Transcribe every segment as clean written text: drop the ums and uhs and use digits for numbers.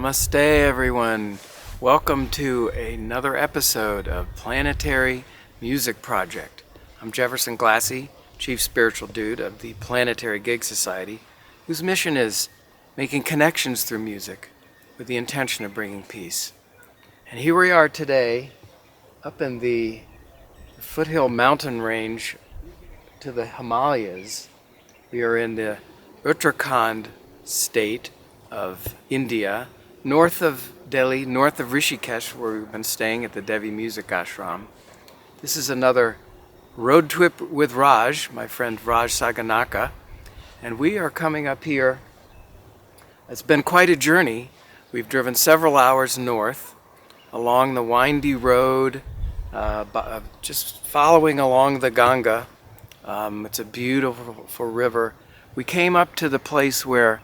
Namaste, everyone. Welcome to another episode of Planetary Music Project. I'm Jefferson Glassie, Chief Spiritual Dude of the Planetary Gig Society, whose mission is making connections through music with the intention of bringing peace. And here we are today, up in the foothill mountain range to the Himalayas. We are in the Uttarakhand state of India, north of Delhi, north of Rishikesh, where we've been staying at the Devi Music Ashram. This is another road trip with Raj, my friend Raj Sagonahka, and we are coming up here. It's been quite a journey. We've driven several hours north along the windy road, just following along the Ganga. It's a beautiful river. We came up to the place where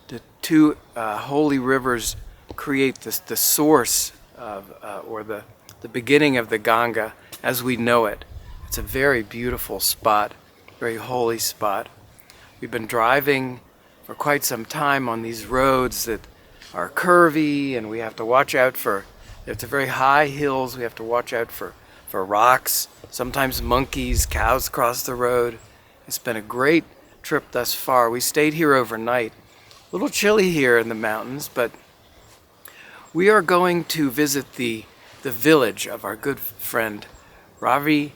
the two holy rivers create the source of, or the beginning of the Ganga as we know it. It's a very beautiful spot, very holy spot. We've been driving for quite some time on these roads that are curvy, and we have to watch out for, it's a very high hills, we have to watch out for rocks, sometimes monkeys, cows cross the road. It's been a great trip thus far. We stayed here overnight. A little chilly here in the mountains, but we are going to visit the village of our good friend Ravi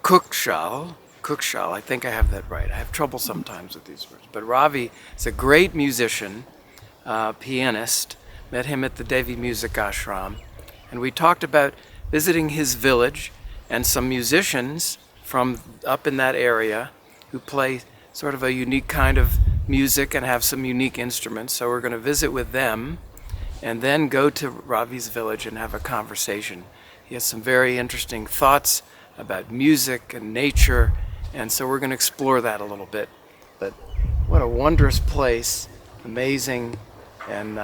Khugsal. Khugshal, I think I have that right. I have trouble sometimes with these words. But Ravi is a great musician, pianist. Met him at the Devi Music Ashram. And we talked about visiting his village and some musicians from up in that area who play sort of a unique kind of music and have some unique instruments. So we're going to visit with them and then go to Ravi's village and have a conversation. He has some very interesting thoughts about music and nature, and so we're going to explore that a little bit. But what a wondrous place, amazing, and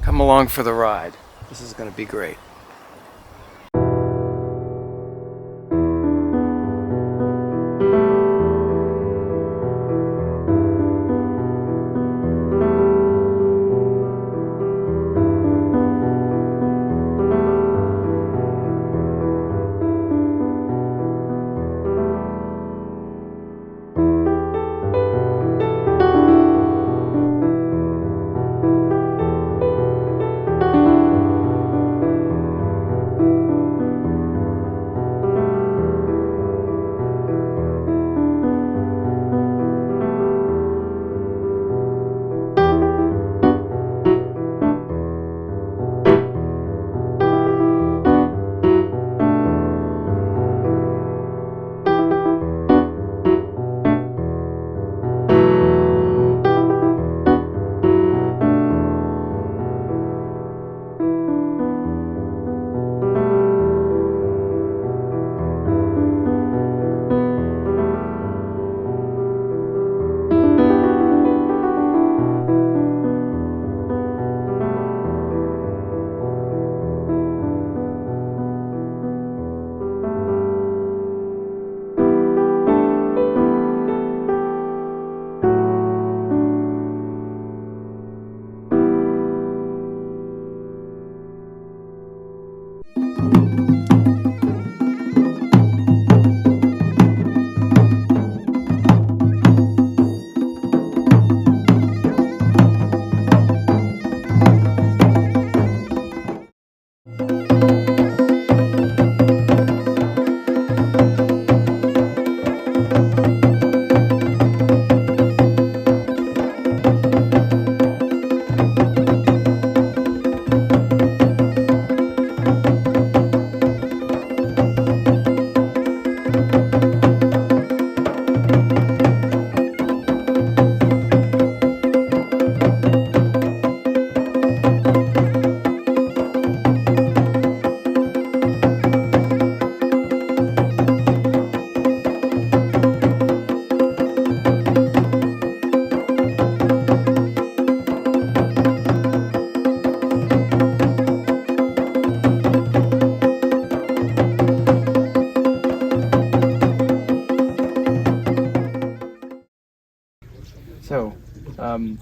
come along for the ride. This is going to be great.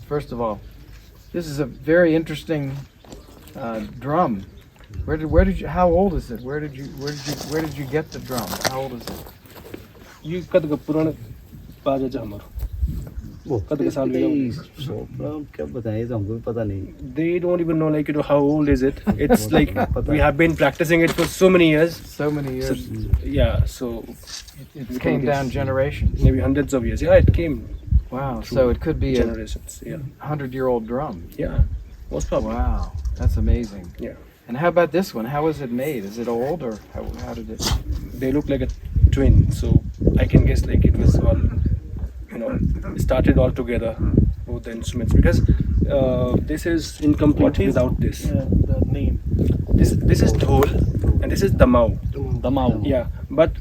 First of all, This is a very interesting drum. Where did you? How old is it? Where did you get the drum? How old is it? You cut the पुराना बाजा जो हमारा कद का साल they don't even know like how old is it. It's like we have been practicing it for so many years. So it came down generations. Maybe hundreds of years. Yeah, it came. Wow. So it could be generations. a 100-year-old drum. Yeah. Most probably. Wow, that's amazing. Yeah. And how about this one? How was it made? Is it old or how did it? They look like a twin, so I can guess like it was all, started all together, both the instruments, because this is incomplete without this. The name. This is dhol and this is damau. Damau. Yeah, but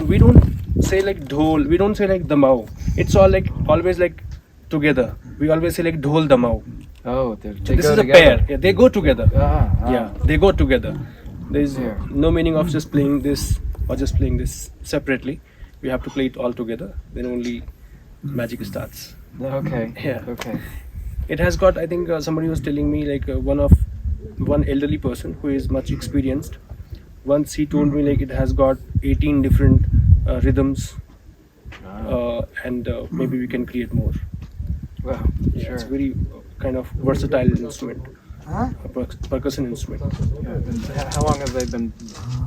we don't say like dhol. We don't say like damau. It's all like always like together. We always say like dhol damau. Oh, so this is a pair. Yeah, they go together. Yeah, they go together. There is no meaning of just playing this or just playing this separately. We have to play it all together. Then only magic starts. Okay. Yeah. Okay. It has got. I think somebody was telling me like one elderly person who is much experienced. Once he told me like it has got 18 different rhythms, and maybe we can create more. Wow. Yeah, Sure. it's very kind of versatile instrument, a percussion instrument. Yeah. And how long have they been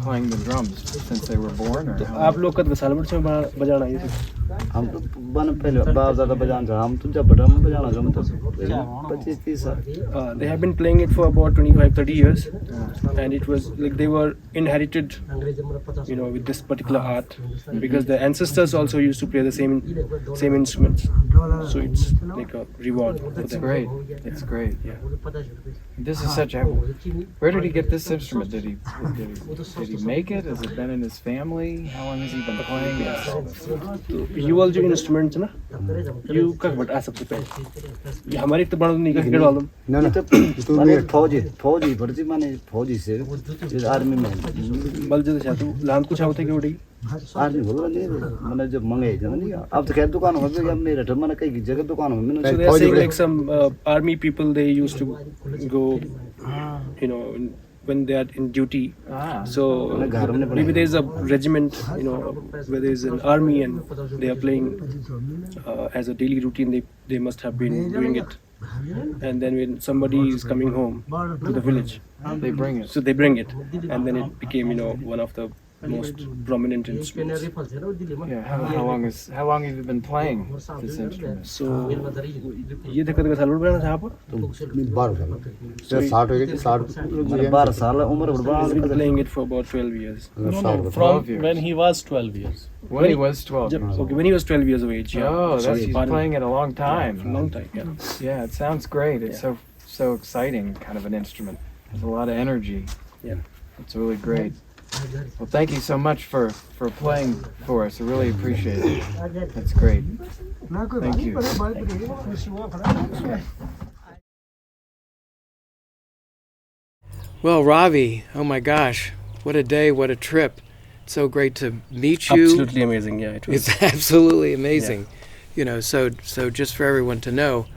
playing the drums? Since they were born, or? आप लोग कद साल भर से बजाना ये हम तो बन पहले बाहर ज़्यादा बजाना था हम तो जब बड़ा में बजाना था मतलब 25-30 साल they have been playing it for about 25-30 years, and it was like they were inherited with this particular art, because the ancestors also used to play the same instruments, so it's like a reward for That's them. great. That's great. Yeah. This is such a. Where did he get this instrument? Did he make it? Has it been in his family? How long has he been playing it? You all जो instruments ना, you как बता सकते पहले? ये हमारे तो बड़ा नहीं कर डाल दो. ना ना तो मेरे फौजी भर्ती माने फौजी से इस आर्मी में बल जैसे तू लांग कुछ होते क्या उड़ी? आर्मी बोल रहा नहीं मैंने जब मंगे जब नहीं अब तो खैर दुकान हो गई अब मेरे ठमना कई जगह दुकान हो मैंने So they are saying like some army people, they used to go, when they are in duty. So maybe there is a regiment, where there is an army and they are playing as a daily routine. They must have been doing it. And then when somebody is coming home to the village, They bring it. so they bring it, and then it became one of the most prominent instruments. Yeah. How long have you been playing this instrument? So ये देखो तो साल भर था आप? 12 साल 60 हो गए 60 12 साल उम्र I've been playing it for about 12 years. From 12 years. when he was 12 years. When he was 12. Okay, when he was 12 years of age. Yeah. Oh, Sorry, he's pardon. playing it a long time. For a long time. Yeah. Yeah, it sounds great. It's so exciting, kind of an instrument. There's a lot of energy. Yeah. It's really great. Well, thank you so much for playing for us. I really appreciate it. That's great. Thank you. Well, Ravi, oh my gosh, what a day, what a trip. It's so great to meet you. Absolutely amazing. Yeah, it was. It's absolutely amazing. So just for everyone to know,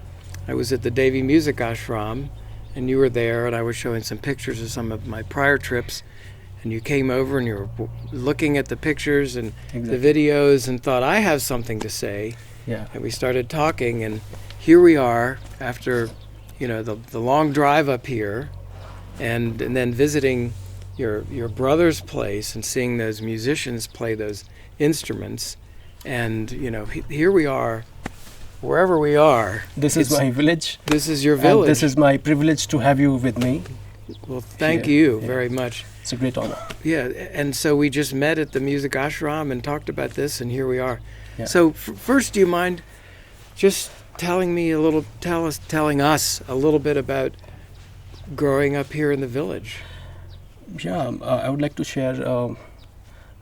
I was at the Devi Music Ashram, and you were there, and I was showing some pictures of some of my prior trips, and you came over and you were looking at the pictures and the videos and thought, I have something to say. Yeah. And we started talking, and here we are after, the long drive up here, and then visiting your brother's place and seeing those musicians play those instruments, and here we are, wherever we are. This is my village. This is your village. And this is my privilege to have you with me. Well, thank you very much. It's a great honor. Yeah, and so we just met at the Music Ashram and talked about this, and here we are. Yeah. So first, do you mind just telling us a little bit about growing up here in the village? Yeah, I would like to share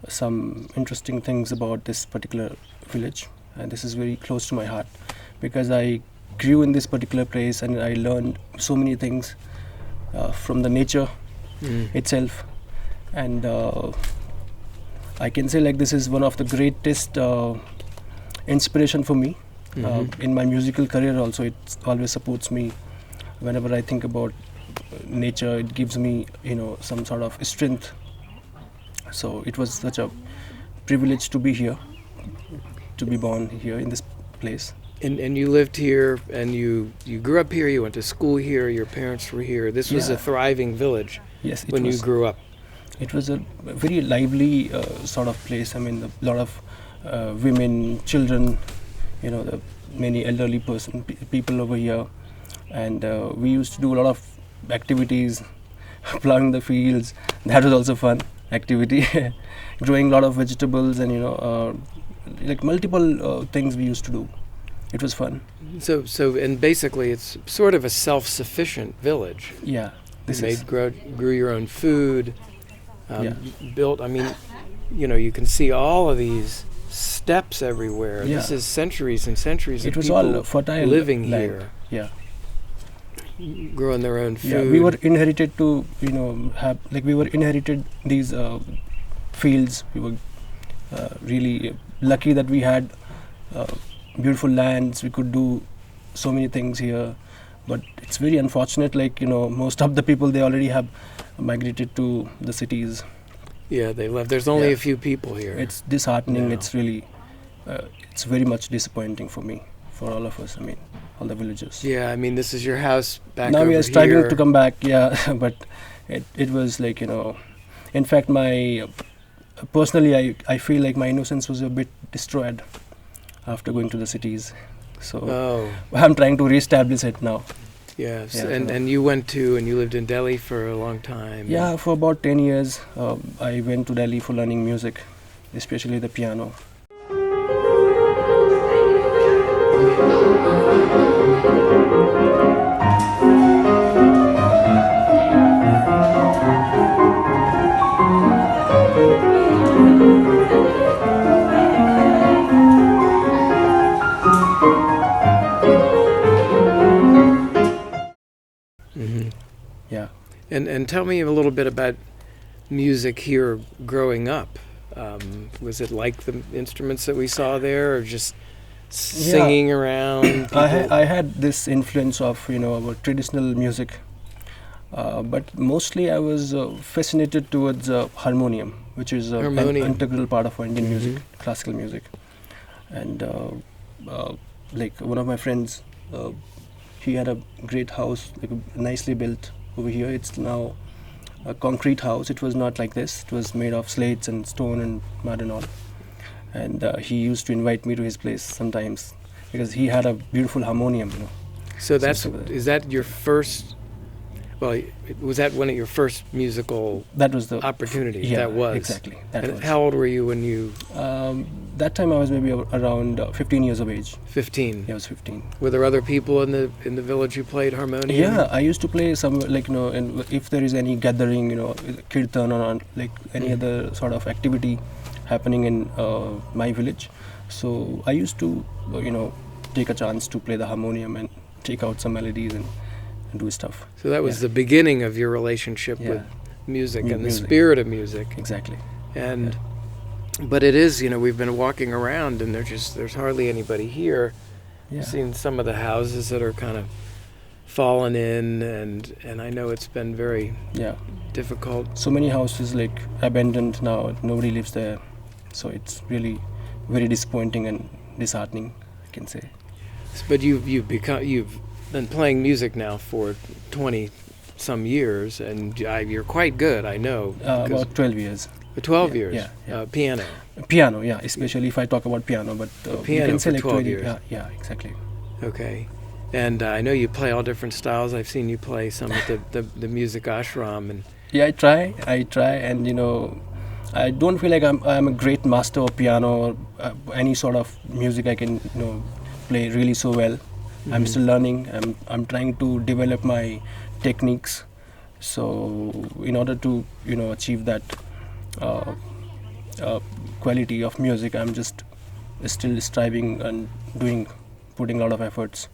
some interesting things about this particular village, and this is very close to my heart because I grew in this particular place and I learned so many things from the nature itself, and I can say like this is one of the greatest inspiration for me in my musical career. Also, it always supports me whenever I think about nature, it gives me, some sort of strength. So it was such a privilege to be here, to be born here in this place. And you lived here, and you grew up here. You went to school here. Your parents were here. This was a Yeah. thriving village Yes, it when was. you grew up. It was a very lively sort of place. I mean, a lot of women, children, the many elderly people over here, and we used to do a lot of activities, plowing the fields. That was also fun activity. Growing a lot of vegetables, and like multiple things we used to do. It was fun. So and basically, it's sort of a self-sufficient village. Yeah, this You is. grew your own food. Yeah. Built. I mean, you can see all of these steps everywhere. Yeah. This is centuries and centuries It of was people all fertile living land. here, Yeah. growing their own food. Yeah, we were inherited to we were inherited these fields. We were really lucky that we had beautiful lands. We could do so many things here, but it's very unfortunate. Most of the people, they already have migrated to the cities. Yeah, they left. There's only Yeah. a few people here. It's disheartening. No. It's really it's very much disappointing for me, for all of us. I mean, all the villagers. Yeah, I mean, this is your house back Now over we are struggling here. to come back. Yeah, but it was in fact, my personally, I feel like my innocence was a bit destroyed after going to the cities. So Oh, I'm trying to reestablish it now. yes. Yeah. And you you lived in Delhi for a long time. Yeah, for about 10 years, I went to Delhi for learning music, especially the piano. hmm Yeah. And tell me a little bit about music here growing up. Was it like the instruments that we saw there, or just singing around? I had this influence of our traditional music, but mostly I was fascinated towards harmonium, which is an Harmonium. integral part of Indian music, Mhm. classical music. And like one of my friends, he had a great house, like nicely built over here. It's now a concrete house. It was not like this. It was made of slates and stone and mud and all. And he used to invite me to his place sometimes because he had a beautiful harmonium. So that's so- is that your first? Well, was that one of your first musical That was the opportunities? Yeah, that was exactly. That And was. how old were you when you? That time I was maybe around 15 years of age. 15. Yeah, I was 15. Were there other people in the village who played harmonium? Yeah, I used to play some and if there is any gathering, kirtan or like any Mhm. other sort of activity happening in my village. So I used to, take a chance to play the harmonium and take out some melodies and do stuff. So that was Yeah. the beginning of your relationship Yeah. with music and the Music. spirit of music. Exactly. And but it is, we've been walking around and there's hardly anybody here. Yeah. I've seen some of the houses that are kind of fallen in, and I know it's been very Yeah. difficult. So many houses like abandoned now. Nobody lives there. So it's really very disappointing and disheartening, I can say. But you've been playing music now for 20 some years, and you're quite good, I know. 'cause- About 12 years. 12 yeah, years. yeah. Piano. Piano, yeah, especially if I talk about piano, but you Piano can say for like 12 20, years. Yeah, exactly. Okay. And I know you play all different styles. I've seen you play some at the Music Ashram, and Yeah, I try, and I don't feel like I'm a great master of piano or any sort of music I can play really so well. I'm Mhm. still learning. I'm trying to develop my techniques. So in order to achieve that quality of music, I'm just still striving and putting a lot of efforts.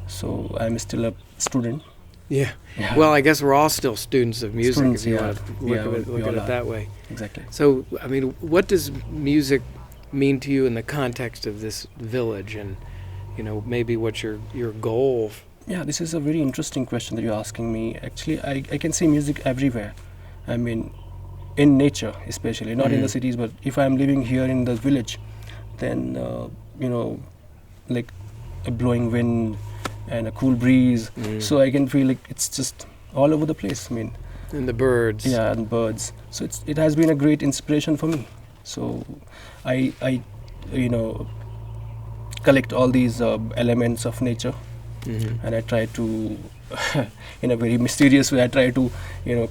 So I'm still a student. yeah. Yeah. Well, I guess we're all still students of music, Students, if you yeah. want to Yeah, look we at all it are. that way. Exactly. So, I mean, what does music mean to you in the context of this village, and maybe what's your goal Yeah, this is a very interesting question that you're asking me. Actually, I can see music everywhere. I mean, in nature, especially, not in the cities, but if I'm living here in the village, then, like a blowing wind and a cool breeze. So I can feel like it's just all over the place. I mean, And the birds. yeah, and birds. So it has been a great inspiration for me. So I collect all these elements of nature, and I try to, in a very mysterious way, I try to,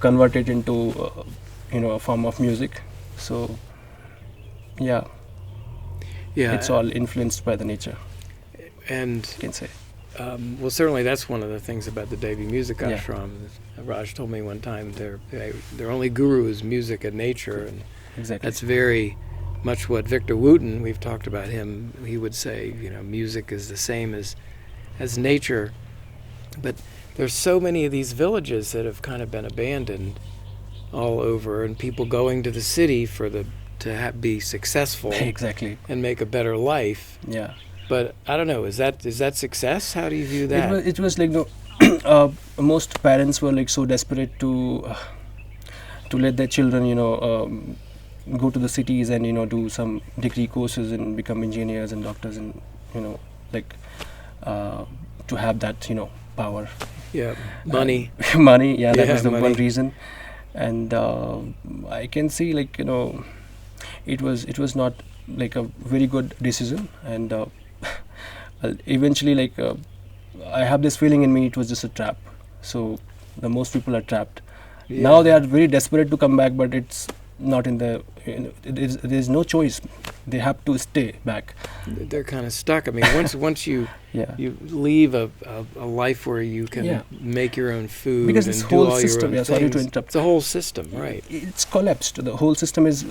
convert it into, a form of music. So, yeah, Yeah. it's all influenced by the nature, And you can say. well, certainly that's one of the things about the Devi Music Yeah. Ashram. Raj told me one time their only guru is music and nature, and Exactly. that's very much what Victor Wooten, we've talked about him, he would say, music is the same as nature. But there's so many of these villages that have kind of been abandoned all over, and people going to the city be successful Exactly. and make a better life. Yeah. But I don't know, is that success? How do you view that? It was like most parents were like so desperate to let their children, go to the cities and do some degree courses and become engineers and doctors and like to have that power. Yeah, money. Money. Yeah, that Yeah, was the money. one reason, and I can see like it was not like a very good decision, and eventually like I have this feeling in me it was just a trap. So the most people are trapped. Yeah. Now they are very desperate to come back, but it's not in the there's no choice. They have to stay back. They're kind of stuck. I mean, once you Yeah. you leave a life where you can Yeah. make your own food Because and this do whole all system, your own yeah, sorry to things. interrupt. It's a whole system, right? It's collapsed. The whole system is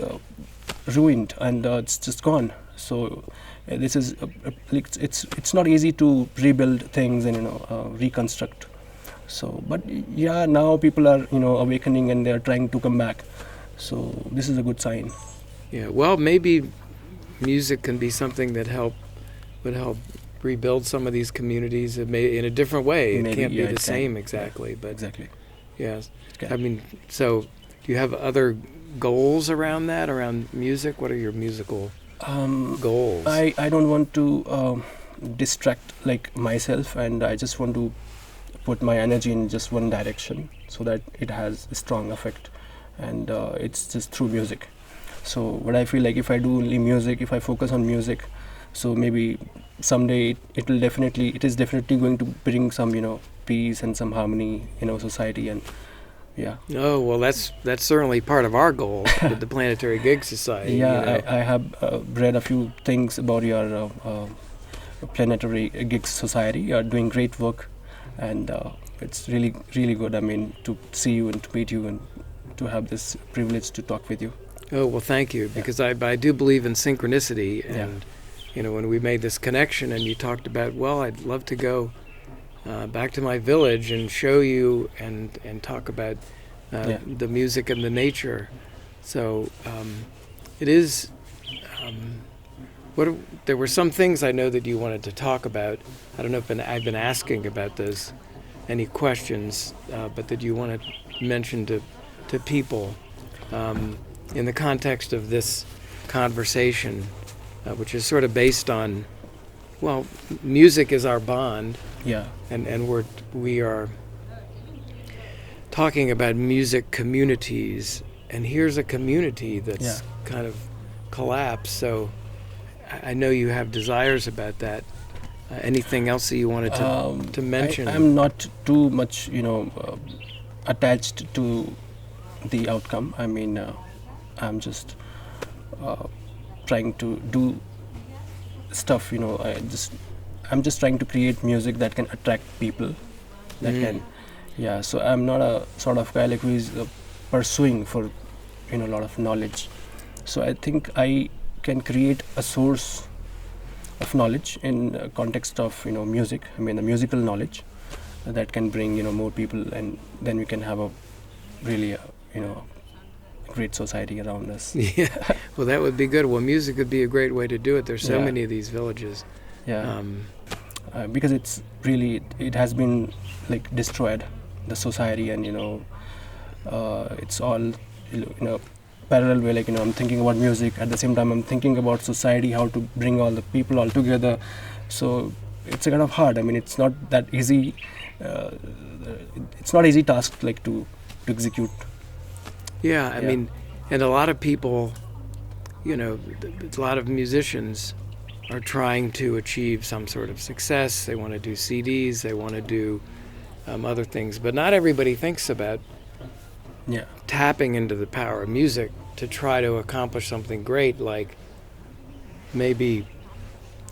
ruined, and it's just gone. So this is like it's not easy to rebuild things and reconstruct. So, but yeah, now people are awakening and they are trying to come back. So this is a good sign. Yeah. Well, maybe music can be something that would help rebuild some of these communities in a different way. It Maybe, can't yeah, be it the can. same exactly, but Exactly. yes. can. I mean, so do you have other goals around that, around music? What are your musical goals? I don't want to distract like myself, and I just want to put my energy in just one direction so that it has a strong effect, and it's just through music. So what I feel like, if I do only music, if I focus on music, so maybe someday it is definitely going to bring some peace and some harmony in our society. And yeah. Oh, well, that's certainly part of our goal with the Planetary Gig Society. Yeah, I have read a few things about your Planetary Gigs Society. You are doing great work, and it's really, really good. I mean, to see you and to meet you and to have this privilege to talk with you. Oh, well, thank you, because I do believe in synchronicity, and when we made this connection and you talked about, well, I'd love to go back to my village and show you and talk about the music and the nature. So it is. There were some things I know that you wanted to talk about. I don't know if I've been asking about those. Any questions, but that you want to mention to people in the context of this conversation, which is sort of based on, well, music is our bond. Yeah. And we are talking about music communities, and here's a community that's kind of collapsed. So I know you have desires about that. Anything else that you wanted to mention? I'm not too much, attached to the outcome. I mean, I'm just trying to do stuff. I'm just trying to create music that can attract people. That can, So I'm not a sort of guy like who is pursuing for, a lot of knowledge. So I think I can create a source of knowledge in context of music. I mean, the musical knowledge that can bring more people, and then we can have a really great society around us. Yeah, well, that would be good. Well, music would be a great way to do it. There's so Yeah. many of these villages. Yeah. because it's really, it has been like destroyed, the society, and it's all parallel way, like I'm thinking about music, at the same time I'm thinking about society, how to bring all the people all together. So it's a kind of hard, I mean, it's not that easy, it's not easy task like to execute. Yeah, I mean, and a lot of people, a lot of musicians are trying to achieve some sort of success. They want to do CDs, they want to do other things, but not everybody thinks about tapping into the power of music to try to accomplish something great, like maybe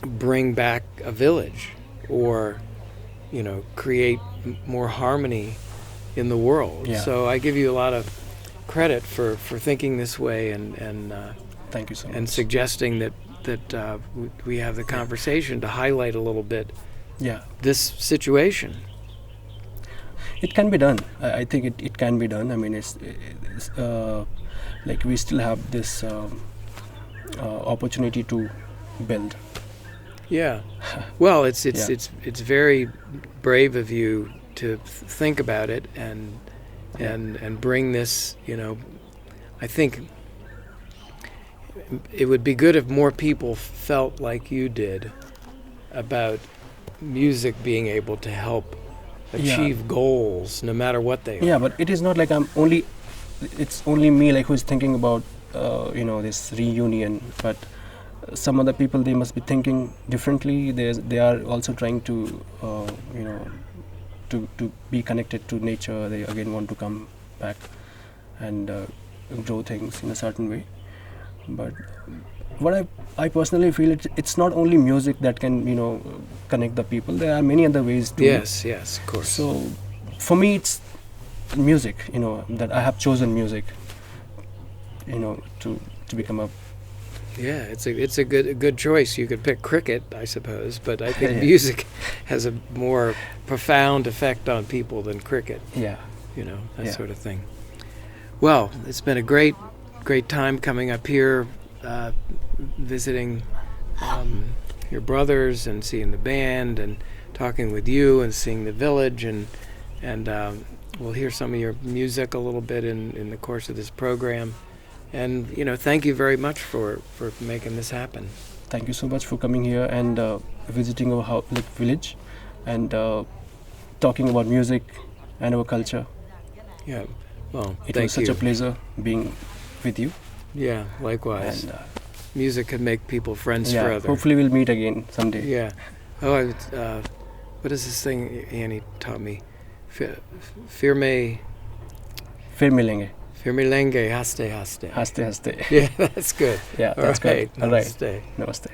bring back a village, or create more harmony in the world. So I give you a lot of credit for thinking this way, and thank you so much, and suggesting that we have the conversation to highlight a little bit this situation. It can be done. I think it can be done. I mean, it's like we still have this opportunity to build. Yeah. Well, it's very brave of you to think about it and bring this. I think it would be good if more people felt like you did about music being able to help achieve goals, no matter what they are. Yeah, but it is not like it's only me like who's thinking about this reunion, but some other people, they must be thinking differently. They are also trying to to be connected to nature. They again want to come back and grow things in a certain way. But what I personally feel, it's not only music that can connect the people. There are many other ways to. Yes, of course. So for me, it's music. That I have chosen music. To become a. Yeah, it's a good choice. You could pick cricket, I suppose, but I think music has a more profound effect on people than cricket. Yeah. That sort of thing. Well, it's been a great time coming up here, visiting your brothers and seeing the band and talking with you and seeing the village, and we'll hear some of your music a little bit in the course of this program. And thank you very much for making this happen. Thank you so much for coming here and visiting our village and talking about music and our culture. Yeah, well, it was such a pleasure being with you. Yeah, likewise. And music can make people friends forever. Hopefully we'll meet again someday. Yeah. Oh, what is this thing Annie taught me? Fir milenge. Fir milenge, haste. Haste. Yeah, that's good. Yeah, that's right. good. All right. Namaste. Namaste.